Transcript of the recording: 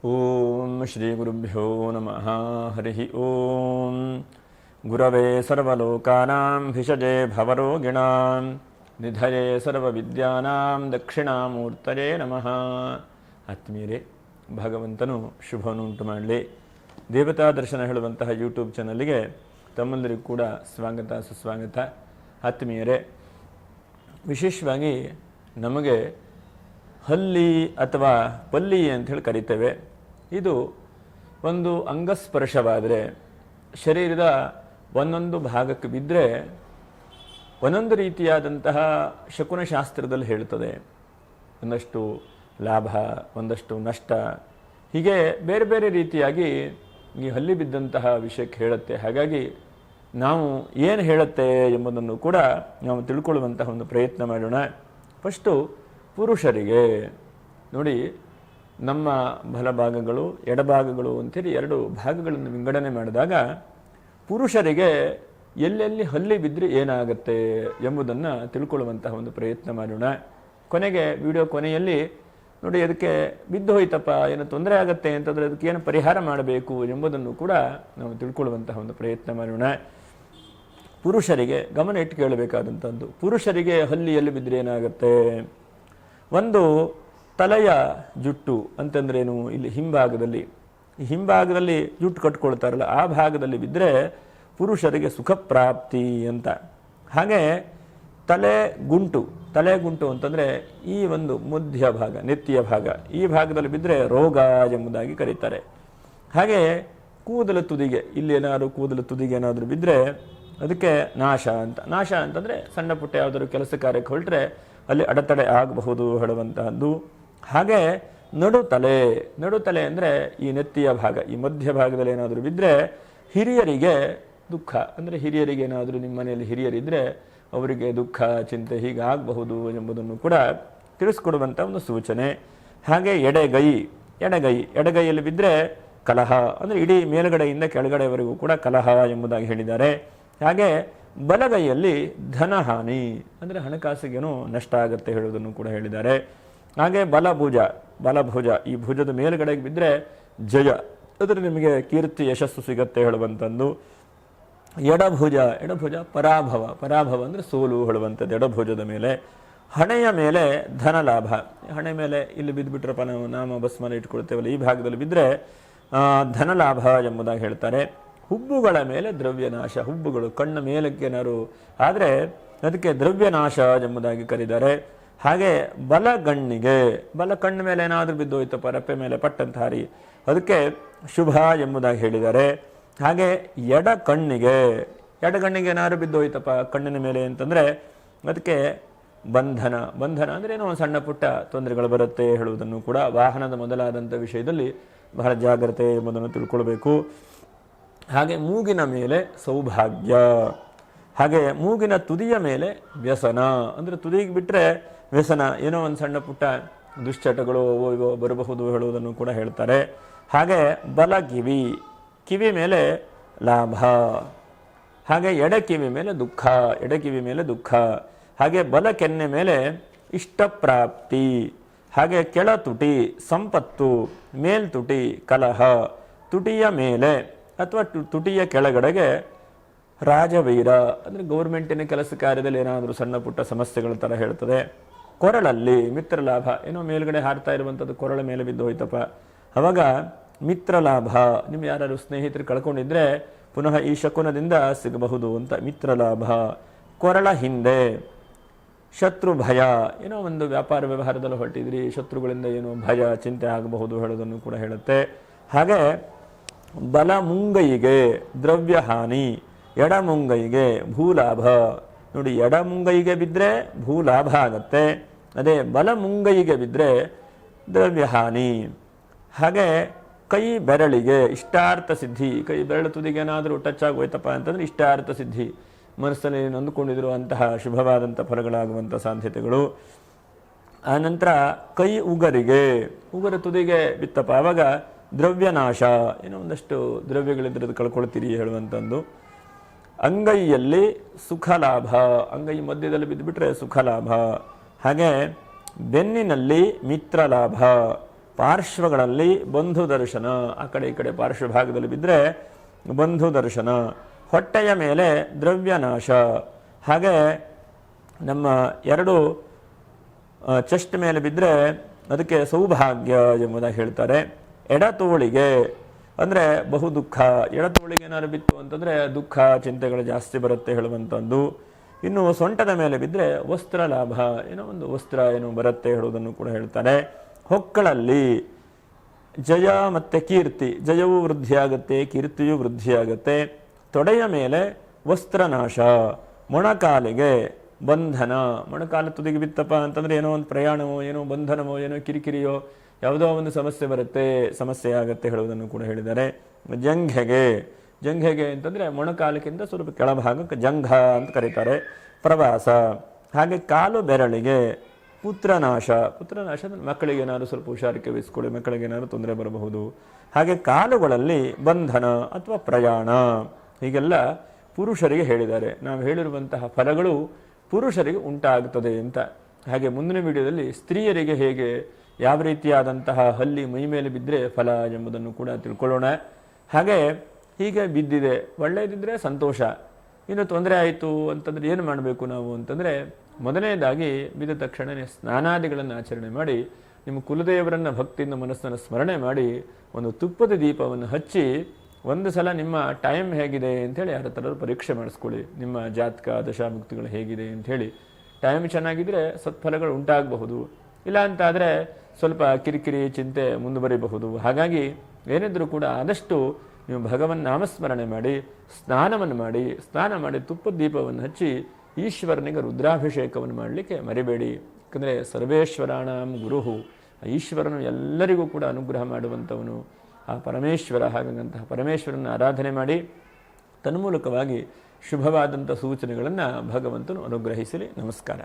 ಓಂ ಶ್ರೀ ಗುರುಭ್ಯೋ ನಮಃ. ಹರಿ ಓಂ. ಗುರವೇ ಸರ್ವಲೋಕಾನಾಂ ಭಿಷಜೇ ಭವರೋಗಿಣಾಂ ನಿಧಯೇ ಸರ್ವವಿದ್ಯಾನಾಂ ದಕ್ಷಿಣಾಮೂರ್ತಯೇ ನಮಃ. ಆತ್ಮೀಯರೇ, ಭಗವಂತನು ಶುಭವನ್ನುಂಟು ಮಾಡಲಿ. ದೇವತಾ ದರ್ಶನ ಹೇಳುವಂತಹ ಯೂಟ್ಯೂಬ್ ಚಾನಲ್ಗೆ ತಮ್ಮೆಲ್ಲರಿಗೂ ಕೂಡ ಸ್ವಾಗತ ಸುಸ್ವಾಗತ. ಆತ್ಮೀಯರೇ, ವಿಶೇಷವಾಗಿ ನಮಗೆ ಹಲ್ಲಿ ಅಥವಾ ಪಲ್ಲಿ ಅಂತ ಹೇಳಿ ಕರಿತೇವೆ. ಇದು ಒಂದು ಅಂಗಸ್ಪರ್ಶವಾದರೆ ಶರೀರದ ಒಂದೊಂದು ಭಾಗಕ್ಕೆ ಬಿದ್ದರೆ ಒಂದೊಂದು ರೀತಿಯಾದಂತಹ ಶಕುನಶಾಸ್ತ್ರದಲ್ಲಿ ಹೇಳ್ತದೆ. ಒಂದಷ್ಟು ಲಾಭ, ಒಂದಷ್ಟು ನಷ್ಟ, ಹೀಗೆ ಬೇರೆ ಬೇರೆ ರೀತಿಯಾಗಿ ಈ ಹಲ್ಲಿ ಬಿದ್ದಂತಹ ವಿಷಯಕ್ಕೆ ಹೇಳುತ್ತೆ. ಹಾಗಾಗಿ ನಾವು ಏನು ಹೇಳುತ್ತೆ ಎಂಬುದನ್ನು ಕೂಡ ನಾವು ತಿಳ್ಕೊಳ್ಳುವಂತಹ ಒಂದು ಪ್ರಯತ್ನ ಮಾಡೋಣ. ಫಸ್ಟು ಪುರುಷರಿಗೆ ನೋಡಿ, ನಮ್ಮ ಬಲಭಾಗಗಳು ಎಡಭಾಗಗಳು ಅಂತೇಳಿ ಎರಡು ಭಾಗಗಳನ್ನು ವಿಂಗಡಣೆ ಮಾಡಿದಾಗ ಪುರುಷರಿಗೆ ಎಲ್ಲೆಲ್ಲಿ ಹಲ್ಲಿ ಬಿದ್ದರೆ ಏನಾಗುತ್ತೆ ಎಂಬುದನ್ನು ತಿಳ್ಕೊಳ್ಳುವಂತಹ ಒಂದು ಪ್ರಯತ್ನ ಮಾಡೋಣ. ಕೊನೆಗೆ ವಿಡಿಯೋ ಕೊನೆಯಲ್ಲಿ ನೋಡಿ, ಅದಕ್ಕೆ ಬಿದ್ದು ಹೋಯ್ತಪ್ಪ, ಏನು ತೊಂದರೆ ಆಗುತ್ತೆ ಅಂತಂದರೆ ಅದಕ್ಕೆ ಏನು ಪರಿಹಾರ ಮಾಡಬೇಕು ಎಂಬುದನ್ನು ಕೂಡ ನಾವು ತಿಳ್ಕೊಳ್ಳುವಂತಹ ಒಂದು ಪ್ರಯತ್ನ ಮಾಡೋಣ. ಪುರುಷರಿಗೆ ಗಮನ ಇಟ್ಟು ಕೇಳಬೇಕಾದಂಥದ್ದು, ಪುರುಷರಿಗೆ ಹಲ್ಲಿಯಲ್ಲಿ ಬಿದ್ದರೆ ಏನಾಗುತ್ತೆ. ಒಂದು ತಲೆಯ ಜುಟ್ಟು ಅಂತಂದ್ರೇನು, ಇಲ್ಲಿ ಹಿಂಭಾಗದಲ್ಲಿ ಜುಟ್ಟು ಕಟ್ಕೊಳ್ತಾರಲ್ಲ, ಆ ಭಾಗದಲ್ಲಿ ಬಿದ್ದರೆ ಪುರುಷರಿಗೆ ಸುಖ ಪ್ರಾಪ್ತಿ ಅಂತ. ಹಾಗೆ ತಲೆಗುಂಟು ಅಂತಂದರೆ ಈ ಒಂದು ಮಧ್ಯ ಭಾಗ, ನೆತ್ತಿಯ ಭಾಗ, ಈ ಭಾಗದಲ್ಲಿ ಬಿದ್ದರೆ ರೋಗ ಎಂಬುದಾಗಿ ಕರೀತಾರೆ. ಹಾಗೆ ಕೂದಲ ತುದಿಗೆ, ಇಲ್ಲಿ ಏನಾದರೂ ಕೂದಲ ತುದಿಗೆ ಏನಾದರೂ ಬಿದ್ದರೆ ಅದಕ್ಕೆ ನಾಶ ಅಂತಂದರೆ ಸಣ್ಣ ಪುಟ್ಟ ಯಾವುದಾದ್ರು ಕೆಲಸ ಕಾರ್ಯಕ್ಕೆ ಹೊರಟ್ರೆ ಅಲ್ಲಿ ಅಡೆತಡೆ ಆಗಬಹುದು ಹೇಳುವಂತಹದ್ದು. ಹಾಗೆ ನಡುತಲೆ ಅಂದರೆ ಈ ನೆತ್ತಿಯ ಭಾಗ, ಈ ಮಧ್ಯ ಭಾಗದಲ್ಲಿ ಏನಾದರೂ ಬಿದ್ದರೆ ಹಿರಿಯರಿಗೆ ದುಃಖ, ಅಂದರೆ ಹಿರಿಯರಿಗೆ ಏನಾದರೂ ನಿಮ್ಮ ಮನೆಯಲ್ಲಿ ಹಿರಿಯರಿದ್ದರೆ ಅವರಿಗೆ ದುಃಖ ಚಿಂತೆ ಹೀಗೆ ಆಗಬಹುದು ಎಂಬುದನ್ನು ಕೂಡ ತಿಳಿಸ್ಕೊಡುವಂಥ ಒಂದು ಸೂಚನೆ. ಹಾಗೆ ಎಡಗೈಯಲ್ಲಿ ಬಿದ್ದರೆ ಕಲಹ, ಅಂದರೆ ಇಡೀ ಮೇಲುಗಡೆಯಿಂದ ಕೆಳಗಡೆವರೆಗೂ ಕೂಡ ಕಲಹ ಎಂಬುದಾಗಿ ಹೇಳಿದ್ದಾರೆ. ಹಾಗೆ ಬಲಗೈಯಲ್ಲಿ ಧನಹಾನಿ, ಅಂದರೆ ಹಣಕಾಸಿಗೇನೋ ನಷ್ಟ ಆಗುತ್ತೆ ಹೇಳುವುದನ್ನು ಕೂಡ ಹೇಳಿದ್ದಾರೆ. ಹಾಗೆ ಬಲಭುಜ, ಈ ಭುಜದ ಮೇಲುಗಡೆಗೆ ಬಿದ್ದರೆ ಜಯ, ಅಂದರೆ ನಿಮಗೆ ಕೀರ್ತಿ ಯಶಸ್ಸು ಸಿಗತ್ತೆ ಹೇಳುವಂಥದ್ದು. ಎಡಭುಜ ಪರಾಭವ ಅಂದರೆ ಸೋಲು ಹೇಳುವಂಥದ್ದು ಎಡಭುಜದ ಮೇಲೆ. ಹಣೆಯ ಮೇಲೆ ಧನಲಾಭ, ಹಣೆ ಮೇಲೆ ಇಲ್ಲಿ ಬಿದ್ದುಬಿಟ್ರಪ್ಪ, ನಾವು ನಾಮ ಭಸ್ಮನ ಇಟ್ಕೊಳ್ತೇವಲ್ಲ, ಈ ಭಾಗದಲ್ಲಿ ಬಿದ್ದರೆ ಧನಲಾಭ ಎಂಬುದಾಗಿ ಹೇಳ್ತಾರೆ. ಹುಬ್ಬುಗಳ ಮೇಲೆ ದ್ರವ್ಯನಾಶ, ಹುಬ್ಬುಗಳು ಕಣ್ಣ ಮೇಲಕ್ಕೆ ಏನಾರು ಆದರೆ ಅದಕ್ಕೆ ದ್ರವ್ಯನಾಶ ಎಂಬುದಾಗಿ ಕರೀತಾರೆ. ಹಾಗೆ ಬಲಕಣ್ಣ ಮೇಲೆ ಏನಾದರೂ ಬಿದ್ದೋಯ್ತಪ್ಪ, ರಪ್ಪೆ ಮೇಲೆ ಪಟ್ಟಂತ ಹಾರಿ, ಅದಕ್ಕೆ ಶುಭ ಎಂಬುದಾಗಿ ಹೇಳಿದ್ದಾರೆ. ಹಾಗೆ ಎಡಗಣ್ಣಿಗೆ ಏನಾದ್ರು ಬಿದ್ದೋಯ್ತಪ್ಪ ಕಣ್ಣಿನ ಮೇಲೆ ಅಂತಂದರೆ ಅದಕ್ಕೆ ಬಂಧನ ಅಂದರೆ ಏನೋ ಒಂದು ಸಣ್ಣ ಪುಟ್ಟ ತೊಂದರೆಗಳು ಬರುತ್ತೆ ಹೇಳುವುದನ್ನು ಕೂಡ, ವಾಹನದ ಮೊದಲಾದಂಥ ವಿಷಯದಲ್ಲಿ ಬಹಳ ಜಾಗ್ರತೆ ಎಂಬುದನ್ನು ತಿಳ್ಕೊಳ್ಬೇಕು. ಹಾಗೆ ಮೂಗಿನ ಮೇಲೆ ಸೌಭಾಗ್ಯ, ಹಾಗೆ ಮೂಗಿನ ತುದಿಯ ಮೇಲೆ ವ್ಯಸನ, ಅಂದರೆ ತುದಿಗೆ ಬಿಟ್ಟರೆ ವ್ಯಸನ, ಏನೋ ಒಂದು ಸಣ್ಣ ಪುಟ್ಟ ದುಶ್ಚಟಗಳು ಇವೋ ಬರಬಹುದು ಹೇಳುವುದನ್ನು ಕೂಡ ಹೇಳ್ತಾರೆ. ಹಾಗೆ ಕಿವಿ ಮೇಲೆ ಲಾಭ, ಹಾಗೆ ಎಡಕಿವಿ ಮೇಲೆ ದುಃಖ, ಹಾಗೆ ಬಲ ಕೆನ್ನೆ ಮೇಲೆ ಇಷ್ಟಪ್ರಾಪ್ತಿ, ಹಾಗೆ ಕೆಳತುಟಿ ಸಂಪತ್ತು, ಮೇಲ್ತುಟಿ ಕಲಹ, ತುಟಿಯ ಮೇಲೆ ಅಥವಾ ತುಟಿಯ ಕೆಳಗಡೆಗೆ ರಾಜವೀರ, ಅಂದರೆ ಗೌರ್ಮೆಂಟಿನ ಕೆಲಸ ಕಾರ್ಯದಲ್ಲಿ ಏನಾದರೂ ಸಣ್ಣ ಪುಟ್ಟ ಸಮಸ್ಯೆಗಳ ಥರ ಹೇಳ್ತದೆ. ಕೊರಳಲ್ಲಿ ಮಿತ್ರಲಾಭ, ಏನೋ ಮೇಲ್ಗಡೆ ಹಾರ್ತಾ ಇರುವಂಥದ್ದು ಕೊರಳ ಮೇಲೆ ಬಿದ್ದು ಹೋಯ್ತಪ್ಪ, ಅವಾಗ ಮಿತ್ರಲಾಭ, ನಿಮ್ಮ ಯಾರು ಸ್ನೇಹಿತರು ಕಳ್ಕೊಂಡಿದ್ರೆ ಪುನಃ ಈ ಶಕುನದಿಂದ ಸಿಗಬಹುದು ಅಂತ ಮಿತ್ರಲಾಭ. ಕೊರಳ ಹಿಂದೆ ಶತ್ರು ಭಯ, ಏನೋ ಒಂದು ವ್ಯಾಪಾರ ವ್ಯವಹಾರದಲ್ಲಿ ಹೊರಟಿದ್ರಿ, ಶತ್ರುಗಳಿಂದ ಏನೋ ಭಯ ಚಿಂತೆ ಆಗಬಹುದು ಹೇಳೋದನ್ನು ಕೂಡ ಹೇಳುತ್ತೆ. ಹಾಗೆ ಬಲಮುಂಗೈಗೆ ದ್ರವ್ಯಹಾನಿ, ಎಡಮುಂಗೈಗೆ ಭೂಲಾಭ, ನೋಡಿ ಎಡಮುಂಗೈಗೆ ಬಿದ್ದರೆ ಭೂಲಾಭ ಆಗತ್ತೆ, ಅದೇ ಬಲಮುಂಗೈಗೆ ಬಿದ್ದರೆ ದ್ರವ್ಯಹಾನಿ. ಹಾಗೆ ಕೈ ಬೆರಳಿಗೆ ಇಷ್ಟಾರ್ಥ ಸಿದ್ಧಿ, ಕೈ ಬೆರಳು ತುದಿಗೆ ಏನಾದರೂ ಟಚ್ ಆಗೋಯ್ತಪ್ಪ ಅಂತಂದರೆ ಇಷ್ಟಾರ್ಥ ಸಿದ್ಧಿ, ಮನಸ್ಸಲ್ಲಿ ನೊಂದುಕೊಂಡಿರುವಂತಹ ಶುಭವಾದಂಥ ಫಲಗಳಾಗುವಂಥ ಸಾಧ್ಯತೆಗಳು. ಆನಂತರ ಕೈ ಉಗುರ ತುದಿಗೆ ಬಿತ್ತಪ್ಪ, ಆವಾಗ ದ್ರವ್ಯನಾಶ, ಏನೋ ಒಂದಷ್ಟು ದ್ರವ್ಯಗಳಿದ್ರದ್ದು ಕಳ್ಕೊಳ್ತೀರಿ ಹೇಳುವಂಥದ್ದು. ಅಂಗೈಯಲ್ಲಿ ಸುಖ ಲಾಭ, ಅಂಗೈ ಮಧ್ಯದಲ್ಲಿ ಬಿದ್ದುಬಿಟ್ರೆ ಸುಖ ಲಾಭ. ಹಾಗೆ ಬೆನ್ನಿನಲ್ಲಿ ಮಿತ್ರ ಲಾಭ, ಪಾರ್ಶ್ವಗಳಲ್ಲಿ ಬಂಧು ದರ್ಶನ, ಆ ಕಡೆ ಈ ಕಡೆ ಪಾರ್ಶ್ವ ಭಾಗದಲ್ಲಿ ಬಿದ್ದರೆ ಬಂಧು ದರ್ಶನ, ಹೊಟ್ಟೆಯ ಮೇಲೆ ದ್ರವ್ಯನಾಶ, ಹಾಗೆ ನಮ್ಮ ಎರಡು ಚೆಸ್ಟ್ ಮೇಲೆ ಬಿದ್ದರೆ ಅದಕ್ಕೆ ಸೌಭಾಗ್ಯ ಎಂಬುದಾಗಿ ಹೇಳ್ತಾರೆ. ಎಡತೋಳಿಗೆ ಅಂದರೆ ಬಹು ದುಃಖ, ಎಡತೋಳಿಗೆ ಏನಾದ್ರು ಬಿತ್ತು ಅಂತಂದರೆ ದುಃಖ ಚಿಂತೆಗಳು ಜಾಸ್ತಿ ಬರುತ್ತೆ ಹೇಳುವಂಥದ್ದು. ಇನ್ನು ಸೊಂಟದ ಮೇಲೆ ಬಿದ್ದರೆ ವಸ್ತ್ರ ಲಾಭ, ಏನೋ ಒಂದು ವಸ್ತ್ರ ಏನೋ ಬರುತ್ತೆ ಹೇಳುವುದನ್ನು ಕೂಡ ಹೇಳ್ತಾರೆ. ಹೊಕ್ಕಳಲ್ಲಿ ಜಯ ಮತ್ತು ಕೀರ್ತಿ, ಜಯವೂ ವೃದ್ಧಿಯಾಗುತ್ತೆ, ಕೀರ್ತಿಯೂ ವೃದ್ಧಿಯಾಗುತ್ತೆ. ತೊಡೆಯ ಮೇಲೆ ವಸ್ತ್ರನಾಶ, ಮೊಣಕಾಲಿಗೆ ಬಂಧನ, ಮೊಣಕಾಲು ತುದಿಗೆ ಬಿತ್ತಪ್ಪ ಅಂತಂದರೆ ಏನೋ ಒಂದು ಪ್ರಯಾಣವೋ ಏನೋ ಬಂಧನವೋ ಏನೋ ಕಿರಿಕಿರಿಯೋ ಯಾವುದೋ ಒಂದು ಸಮಸ್ಯೆ ಬರುತ್ತೆ, ಸಮಸ್ಯೆ ಆಗುತ್ತೆ ಹೇಳುವುದನ್ನು ಕೂಡ ಹೇಳಿದ್ದಾರೆ. ಜಂಘೆಗೆ, ಜಂಘೆಗೆ ಅಂತಂದರೆ ಮೊಣಕಾಲಕ್ಕಿಂತ ಸ್ವಲ್ಪ ಕೆಳಭಾಗಕ್ಕೆ ಜಂಘ ಅಂತ ಕರೀತಾರೆ. ಪ್ರವಾಸ, ಹಾಗೆ ಕಾಲು ಬೆರಳಿಗೆ ಪುತ್ರನಾಶ, ಪುತ್ರನಾಶ ಅಂದರೆ ಮಕ್ಕಳಿಗೆ ಏನಾದರೂ ಸ್ವಲ್ಪ ಹುಷಾರಿಕೆ ವಹಿಸ್ಕೊಳ್ಳಿ, ಮಕ್ಕಳಿಗೆ ಏನಾದರೂ ತೊಂದರೆ ಬರಬಹುದು. ಹಾಗೆ ಕಾಲುಗಳಲ್ಲಿ ಬಂಧನ ಅಥವಾ ಪ್ರಯಾಣ, ಹೀಗೆಲ್ಲ ಪುರುಷರಿಗೆ ಹೇಳಿದ್ದಾರೆ. ನಾವು ಹೇಳಿರುವಂತಹ ಫಲಗಳು ಪುರುಷರಿಗೆ ಉಂಟಾಗುತ್ತದೆ ಅಂತ. ಹಾಗೆ ಮುಂದಿನ ವಿಡಿಯೋದಲ್ಲಿ ಸ್ತ್ರೀಯರಿಗೆ ಹೇಗೆ ಯಾವ ರೀತಿಯಾದಂತಹ ಹಲ್ಲಿ ಮೈ ಮೇಲೆ ಬಿದ್ದರೆ ಫಲ ಎಂಬುದನ್ನು ಕೂಡ ತಿಳ್ಕೊಳ್ಳೋಣ. ಹಾಗೆ ಹೀಗೆ ಬಿದ್ದಿದೆ, ಒಳ್ಳೆಯದಿದ್ದರೆ ಸಂತೋಷ. ಇನ್ನು ತೊಂದರೆ ಆಯಿತು ಅಂತಂದರೆ ಏನು ಮಾಡಬೇಕು ನಾವು ಅಂತಂದರೆ, ಮೊದಲನೇದಾಗಿ ಬಿದ್ದ ತಕ್ಷಣವೇ ಸ್ನಾನಾದಿಗಳನ್ನು ಆಚರಣೆ ಮಾಡಿ, ನಿಮ್ಮ ಕುಲದೇವರನ್ನು ಭಕ್ತಿಯಿಂದ ಮನಸ್ಸನ್ನು ಸ್ಮರಣೆ ಮಾಡಿ, ಒಂದು ತುಪ್ಪದ ದೀಪವನ್ನು ಹಚ್ಚಿ, ಒಂದು ಸಲ ನಿಮ್ಮ ಟೈಮ್ ಹೇಗಿದೆ ಅಂಥೇಳಿ ಯಾರ ಥರ ಪರೀಕ್ಷೆ ಮಾಡಿಸ್ಕೊಳ್ಳಿ. ನಿಮ್ಮ ಜಾತಕ ದಶಾಭುಕ್ತಿಗಳು ಹೇಗಿದೆ ಅಂಥೇಳಿ. ಟೈಮ್ ಚೆನ್ನಾಗಿದ್ದರೆ ಸತ್ಫಲಗಳು ಉಂಟಾಗಬಹುದು, ಇಲ್ಲ ಅಂತಾದರೆ ಸ್ವಲ್ಪ ಕಿರಿಕಿರಿ ಚಿಂತೆ ಮುಂದುವರಿಬಹುದು. ಹಾಗಾಗಿ ಏನಿದ್ರೂ ಕೂಡ ಆದಷ್ಟು ನೀವು ಭಗವನ್ ನಾಮಸ್ಮರಣೆ ಮಾಡಿ, ಸ್ನಾನವನ್ನು ಮಾಡಿ, ಸ್ನಾನ ಮಾಡಿ ತುಪ್ಪದ ದೀಪವನ್ನು ಹಚ್ಚಿ ಈಶ್ವರನಿಗೆ ರುದ್ರಾಭಿಷೇಕವನ್ನು ಮಾಡಲಿಕ್ಕೆ ಮರಿಬೇಡಿ. ಯಾಕಂದರೆ ಸರ್ವೇಶ್ವರಾಣಾಂ ಗುರುಹು, ಈಶ್ವರನು ಎಲ್ಲರಿಗೂ ಕೂಡ ಅನುಗ್ರಹ ಮಾಡುವಂಥವನು ಆ ಪರಮೇಶ್ವರ. ಹಾಗಂತಹ ಪರಮೇಶ್ವರನ ಆರಾಧನೆ ಮಾಡಿ ತನ್ಮೂಲಕವಾಗಿ ಶುಭವಾದಂಥ ಸೂಚನೆಗಳನ್ನು ಭಗವಂತನು ಅನುಗ್ರಹಿಸಲಿ. ನಮಸ್ಕಾರ.